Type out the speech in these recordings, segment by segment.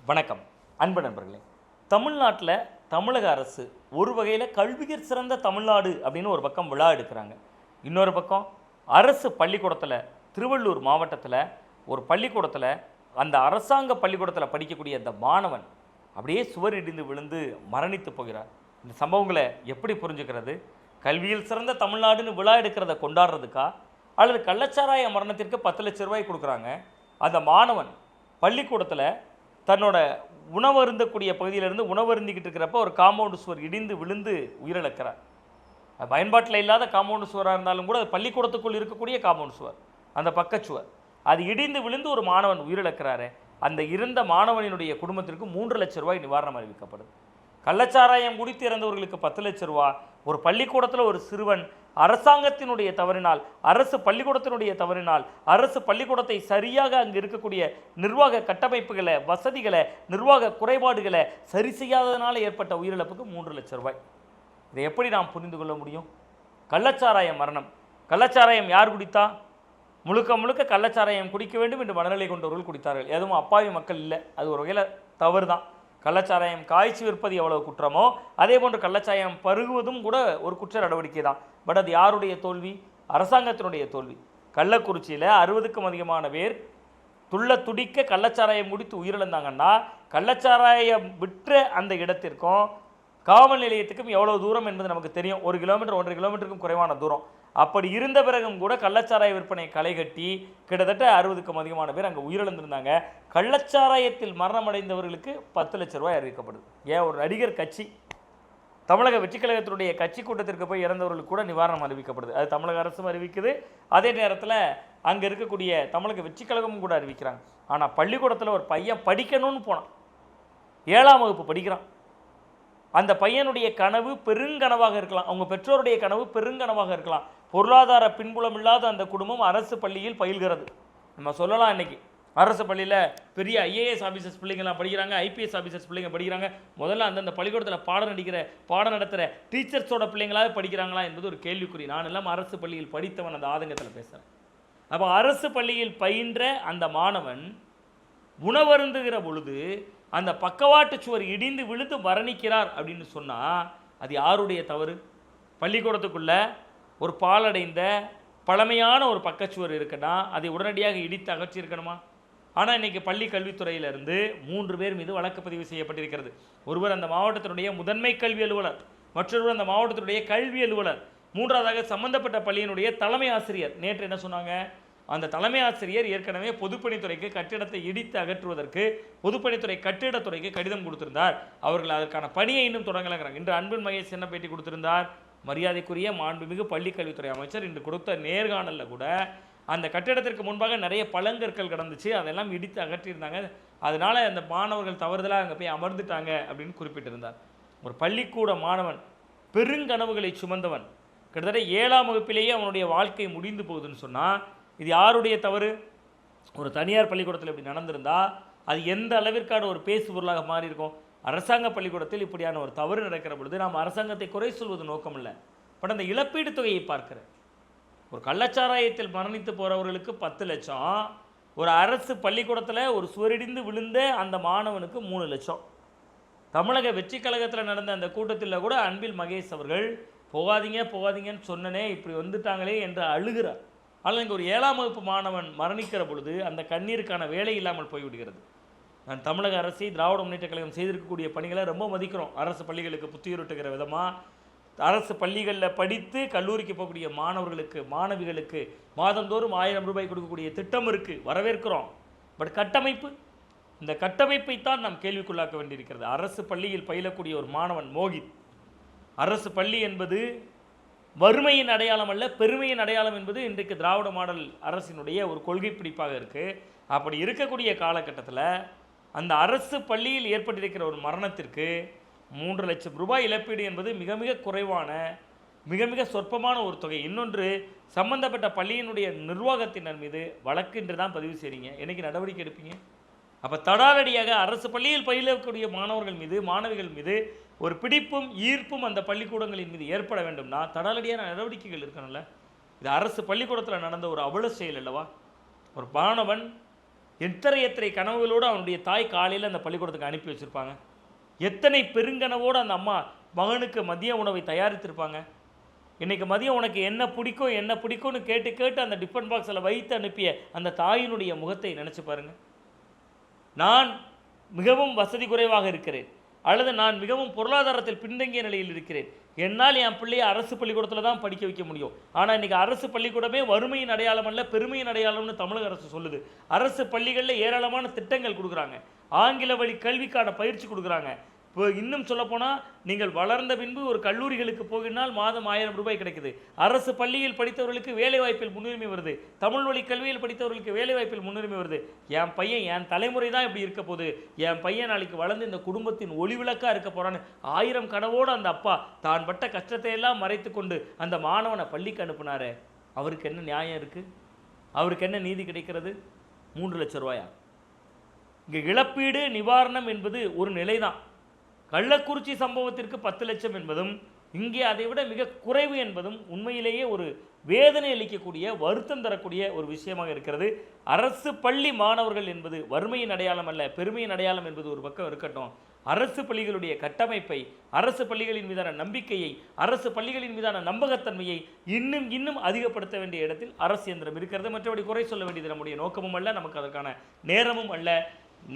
வணக்கம் அன்பு நண்பர்களே. தமிழ்நாட்டில் தமிழக அரசு ஒரு வகையில் கல்வியர் சிறந்த தமிழ்நாடு அப்படின்னு ஒரு பக்கம் விழா எடுக்கிறாங்க. இன்னொரு பக்கம் அரசு பள்ளிக்கூடத்தில் திருவள்ளூர் மாவட்டத்தில் ஒரு பள்ளிக்கூடத்தில் அந்த அரசாங்க பள்ளிக்கூடத்தில் படிக்கக்கூடிய அந்த மாணவன் அப்படியே சுவர் இடிந்து விழுந்து மரணித்து போகிறார். இந்த சம்பவங்களை எப்படி புரிஞ்சுக்கிறது? கல்வியில் சிறந்த தமிழ்நாடுன்னு விழா எடுக்கிறத கொண்டாடுறதுக்கா அல்லது கள்ளச்சாராய மரணத்திற்கு 10 லட்சம் ரூபாய் கொடுக்குறாங்க. அந்த மாணவன் பள்ளிக்கூடத்தில் தன்னோட உணவு அருந்தக்கூடிய பகுதியிலிருந்து உணவு அருந்திக்கிட்டு இருக்கிறப்ப ஒரு காம்பவுண்டு சுவர் இடிந்து விழுந்து உயிரிழக்கிறார். பயன்பாட்டில் இல்லாத காம்பவுண்டு சுவராக இருந்தாலும் கூட அது பள்ளிக்கூடத்துக்குள் இருக்கக்கூடிய காம்பவுண்டு சுவர், அந்த பக்கச்சுவர், அது இடிந்து விழுந்து ஒரு மாணவன் உயிரிழக்கிறாரு. அந்த இருந்த மாணவனினுடைய குடும்பத்திற்கு 3 லட்சம் ரூபாய் நிவாரணம் அறிவிக்கப்படுது. கள்ளச்சாராயம் குடித்து இறந்தவர்களுக்கு 10 லட்சம் ரூபா. ஒரு பள்ளிக்கூடத்தில் ஒரு சிறுவன் அரசாங்கத்தினுடைய தவறினால், அரசு பள்ளிக்கூடத்தினுடைய தவறினால், அரசு பள்ளிக்கூடத்தை சரியாக அங்கு இருக்கக்கூடிய நிர்வாக கட்டமைப்புகளை, வசதிகளை, நிர்வாக குறைபாடுகளை சரி செய்யாததனால் ஏற்பட்ட உயிரிழப்புக்கு 3 லட்சம் ரூபாய். இதை எப்படி நாம் புரிந்து கொள்ள முடியும்? கள்ளச்சாராய மரணம். கள்ளச்சாராயம் யார் குடித்தா? முழுக்க முழுக்க கள்ளச்சாராயம் குடிக்க வேண்டும் என்று மனநிலை கொண்டவர்கள் குடித்தார்கள். எதுவும் அப்பாவி மக்கள் இல்லை. அது ஒரு வகையில் தவறு தான். கள்ளச்சாராயம் காய்ச்சி விற்பது எவ்வளவு குற்றமோ அதே போன்று கள்ளச்சாராயம் பருகுவதும் கூட ஒரு குற்ற நடவடிக்கை தான். பட் அது யாருடைய தோல்வி? அரசாங்கத்தினுடைய தோல்வி. கள்ளக்குறிச்சியில் 60க்கும் அதிகமான பேர் துள்ள துடிக்க கள்ளச்சாராயம் குடித்து உயிரிழந்தாங்கன்னா கள்ளச்சாராயம் விற்ற அந்த இடத்திற்கும் காவல் நிலையத்துக்கும் எவ்வளோ தூரம் என்பது நமக்கு தெரியும். 1 கிலோமீட்டர் 1.5 கிலோமீட்டருக்கும் குறைவான தூரம். அப்படி இருந்த பிறகும் கூட கள்ளச்சாராய விற்பனை களை கட்டி கிட்டத்தட்ட 60க்கும் அதிகமான பேர் அங்கே உயிரிழந்திருந்தாங்க. கள்ளச்சாராயத்தில் மரணமடைந்தவர்களுக்கு 10 லட்சம் ரூபாய் அறிவிக்கப்படுது. ஏன் ஒரு நடிகர் கட்சி தமிழக வெற்றிக் கழகத்தினுடைய கட்சி கூட்டத்திற்கு போய் இறந்தவர்களுக்கு கூட நிவாரணம் அறிவிக்கப்படுது. அது தமிழக அரசும் அறிவிக்குது. அதே நேரத்தில் அங்கே இருக்கக்கூடிய தமிழக வெற்றிக் கழகமும் கூட அறிவிக்கிறாங்க. ஆனால் பள்ளிக்கூடத்தில் ஒரு பையன் படிக்கணும்னு போனான், 7ஆம் வகுப்பு படிக்கிறான். அந்த பையனுடைய கனவு பெருங்கனவாக இருக்கலாம், அவங்க பெற்றோருடைய கனவு பெருங்கனவாக இருக்கலாம். பொருளாதார பின்புலம் இல்லாத அந்த குடும்பம் அரசு பள்ளியில் பயில்கிறது. நம்ம சொல்லலாம், இன்னைக்கு அரசு பள்ளியில் பெரிய ஐஏஎஸ் ஆஃபீஸர்ஸ் பிள்ளைங்கள்லாம் படிக்கிறாங்க, ஐபிஎஸ் ஆஃபீஸர்ஸ் பிள்ளைங்க படிக்கிறாங்க. முதல்ல அந்தந்த பள்ளிக்கூடத்தில் பாடம் நடத்துகிற டீச்சர்ஸோட பிள்ளைங்களாவது படிக்கிறாங்களா என்பது ஒரு கேள்விக்குறி. நான் எல்லாம் அரசு பள்ளியில் படித்தவன், அந்த ஆதங்கத்தில் பேசுகிறேன். அப்போ அரசு பள்ளியில் பயின்ற அந்த மாணவன் உணவருந்துகிற பொழுது அந்த பக்கவாட்டு சுவர் இடிந்து விழுந்து மரணிக்கிறார் அப்படின்னு சொன்னால் அது யாருடைய தவறு? பள்ளிக்கூடத்துக்குள்ள ஒரு பாலடைந்த பழமையான ஒரு பக்கச்சுவர் இருக்குன்னா அதை உடனடியாக இடித்து அகற்றியிருக்கணுமா? ஆனால் இன்றைக்கி பள்ளி கல்வித்துறையிலிருந்து 3 பேர் மீது வழக்கு பதிவு செய்யப்பட்டிருக்கிறது. ஒருவர் அந்த மாவட்டத்தினுடைய முதன்மை கல்வி அலுவலர், மற்றொருவர் அந்த மாவட்டத்தினுடைய கல்வி அலுவலர், மூன்றாவதாக சம்பந்தப்பட்ட பள்ளியினுடைய தலைமை ஆசிரியர். நேற்று என்ன சொன்னாங்க? அந்த தலைமை ஆசிரியர் ஏற்கனவே பொதுப்பணித்துறைக்கு கட்டிடத்தை இடித்து அகற்றுவதற்கு பொதுப்பணித்துறை கட்டிடத்துறைக்கு கடிதம் கொடுத்திருந்தார். அவர்கள் அதற்கான பணியை இன்னும் தொடங்கலைங்கிறாங்க. இன்று அன்பில் மகேஷ் என்ன பேட்டி கொடுத்திருந்தார்? மரியாதைக்குரிய மாண்புமிகு பள்ளிக்கல்வித்துறை அமைச்சர் இன்று கொடுத்த நேர்காணலில் கூட அந்த கட்டிடத்திற்கு முன்பாக நிறைய பழங்கற்கள் கிடந்துச்சு, அதெல்லாம் இடித்து அகற்றியிருந்தாங்க, அதனால் அந்த மாணவர்கள் தவறுதலாக அங்கே போய் அமர்ந்துட்டாங்க அப்படின்னு குறிப்பிட்டிருந்தார். ஒரு பள்ளிக்கூட மாணவன், பெருங்கனவுகளை சுமந்தவன், கிட்டத்தட்ட 7ஆம் வகுப்பிலேயே அவனுடைய வாழ்க்கை முடிந்து போகுதுன்னு சொன்னால் இது யாருடைய தவறு? ஒரு தனியார் பள்ளிக்கூடத்தில் இப்படி நடந்திருந்தால் அது எந்த அளவிற்கான ஒரு பேசு பொருளாக மாறி இருக்கும்? அரசாங்க பள்ளிக்கூடத்தில் இப்படியான ஒரு தவறு நடக்கிற பொழுது நாம் அரசாங்கத்தை குறை சொல்வது நோக்கம் இல்லை. பட் அந்த இழப்பீடு தொகையை பார்க்கிறேன். ஒரு கள்ளச்சாராயத்தில் மரணித்து போகிறவர்களுக்கு 10 லட்சம், ஒரு அரசு பள்ளிக்கூடத்தில் ஒரு சுவரிடிந்து விழுந்த அந்த மாணவனுக்கு 3 லட்சம். தமிழக வெற்றிக் கழகத்தில் நடந்த அந்த கூட்டத்தில் கூட அன்பில் மகேஷ் அவர்கள் போகாதீங்கன்னு சொன்னனே, இப்படி வந்துட்டாங்களே என்று அழுகிறார். ஆனால் இங்கே ஒரு 7ஆம் வகுப்பு மாணவன் மரணிக்கிற பொழுது அந்த கண்ணீருக்கான வேலை இல்லாமல் போய்விடுகிறது. நான் தமிழக அரசை, திராவிட முன்னேற்ற கழகம் செய்திருக்கக்கூடிய பணிகளை ரொம்ப மதிக்கிறோம். அரசு பள்ளிகளுக்கு புத்துயிருட்டுகிற விதமாக அரசு பள்ளிகளில் படித்து கல்லூரிக்கு போகக்கூடிய மாணவர்களுக்கு, மாணவிகளுக்கு மாதந்தோறும் 1000 ரூபாய் கொடுக்கக்கூடிய திட்டம் இருக்குது, வரவேற்கிறோம். பட் கட்டமைப்பு, இந்த கட்டமைப்பைத்தான் நாம் கேள்விக்குள்ளாக்க வேண்டியிருக்கிறது. அரசு பள்ளியில் பயிலக்கூடிய ஒரு மாணவன் மோகித், அரசு பள்ளி என்பது வறுமையின் அடையாளம் அல்ல, பெருமையின் அடையாளம் என்பது இன்றைக்கு திராவிட மாடல் அரசினுடைய ஒரு கொள்கை பிடிப்பாக இருக்குது. அப்படி இருக்கக்கூடிய காலகட்டத்தில் அந்த அரசு பள்ளியில் ஏற்பட்டிருக்கிற ஒரு மரணத்திற்கு 3 லட்சம் ரூபாய் இழப்பீடு என்பது மிக மிக குறைவான, மிக மிக சொற்பமான ஒரு தொகை. இன்னொன்று, சம்பந்தப்பட்ட பள்ளியினுடைய நிர்வாகத்தினர் மீது வழக்கு என்று தான் பதிவு செய்கிறீங்க, என்னைக்கு நடவடிக்கை எடுப்பீங்க? அப்போ தடாலடியாக அரசு பள்ளியில் பயிலக்கூடிய மாணவர்கள் மீது, மாணவிகள் மீது ஒரு பிடிப்பும் ஈர்ப்பும் அந்த பள்ளிக்கூடங்களின் மீது ஏற்பட வேண்டும்னா தடாலடியான நடவடிக்கைகள் இருக்கணும்ல. இது அரசு பள்ளிக்கூடத்தில் நடந்த ஒரு அவல செயல் அல்லவா? ஒரு மாணவன் எத்தனை எத்தனை கனவுகளோடு அவனுடைய தாய் காலையில் அந்த பள்ளிக்கூடத்துக்கு அனுப்பி வச்சுருப்பாங்க. எத்தனை பெருங்கனவோடு அந்த அம்மா மகனுக்கு மதிய உணவை தயாரித்திருப்பாங்க. இன்றைக்கி மதியம் உனக்கு என்ன பிடிக்கும் என்ன பிடிக்கும்னு கேட்டு கேட்டு அந்த டிஃபன் பாக்ஸில் வைத்து அனுப்பிய அந்த தாயினுடைய முகத்தை நினச்சி பாருங்கள். நான் மிகவும் வசதி குறைவாக இருக்கிறேன், அல்லது நான் மிகவும் பொருளாதாரத்தில் பின்தங்கிய நிலையில் இருக்கிறேன், என்னால் என் பிள்ளையை அரசு பள்ளிக்கூடத்தில் தான் படிக்க வைக்க முடியும். ஆனால் இன்றைக்கி அரசு பள்ளிக்கூடமே வறுமையின் அடையாளம் அல்ல, பெருமையின் அடையாளம்னு தமிழக அரசு சொல்லுது. அரசு பள்ளிகளில் ஏராளமான திட்டங்கள் கொடுக்குறாங்க, ஆங்கில வழி கல்விக்கான பயிற்சி கொடுக்குறாங்க. இப்போ இன்னும் சொல்லப்போனால் நீங்கள் வளர்ந்த பின்பு ஒரு கல்லூரிகளுக்கு போகினால் மாதம் 1000 ரூபாய் கிடைக்குது. அரசு பள்ளியில் படித்தவர்களுக்கு வேலைவாய்ப்பில் முன்னுரிமை வருது, தமிழ் வழி கல்வியில் படித்தவர்களுக்கு வேலைவாய்ப்பில் முன்னுரிமை வருது. என் பையன் என் தலைமுறை தான் இப்படி இருக்க போகுது, என் பையன் நாளைக்கு வளர்ந்து இந்த குடும்பத்தின் ஒளிவிளக்காக இருக்க போகிறான்னு 1000 கனவோடு அந்த அப்பா தான் பட்ட கஷ்டத்தை எல்லாம் மறைத்து கொண்டு அந்த மாணவனை பள்ளிக்கு அனுப்புனாரே, அவருக்கு என்ன நியாயம் இருக்குது? அவருக்கு என்ன நீதி கிடைக்கிறது? 3 லட்சம் ரூபாயா? இங்கே இழப்பீடு நிவாரணம் என்பது ஒரு நிலை தான். கள்ளக்குறிச்சி சம்பவத்திற்கு 10 லட்சம் என்பதும் இங்கே அதை விட மிக குறைவு என்பதும் உண்மையிலேயே ஒரு வேதனை அளிக்கக்கூடிய, வருத்தம் தரக்கூடிய ஒரு விஷயமாக இருக்கிறது. அரசு பள்ளி மாணவர்கள் என்பது வறுமையின் அடையாளம் அல்ல, பெருமையின் அடையாளம் என்பது ஒரு பக்கம் இருக்கட்டும். அரசு பள்ளிகளுடைய கட்டமைப்பை, அரசு பள்ளிகளின் மீதான நம்பிக்கையை, அரசு பள்ளிகளின் மீதான நம்பகத்தன்மையை இன்னும் அதிகப்படுத்த வேண்டிய இடத்தில் அரசு இயந்திரம் இருக்கிறது. மற்றபடி குறை சொல்ல வேண்டியது நம்முடைய நோக்கமும் அல்ல, நமக்கு அதற்கான நேரமும் அல்ல.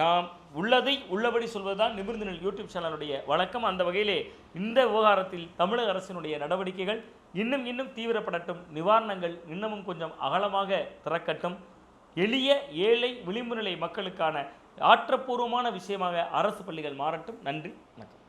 நாம் உள்ளதை உள்ளபடி சொல்வதுதான் நிமிர்ந்து நெல் யூடியூப் சேனலுடைய வழக்கம். அந்த வகையிலே இந்த விவகாரத்தில் தமிழக அரசினுடைய நடவடிக்கைகள் இன்னும் தீவிரப்படட்டும், நிவாரணங்கள் இன்னமும் கொஞ்சம் அகலமாக திறக்கட்டும். எளிய ஏழை விளிம்பு நிலை மக்களுக்கான ஆற்றப்பூர்வமான விஷயமாக அரசு பள்ளிகள் மாறட்டும். நன்றி, வணக்கம்.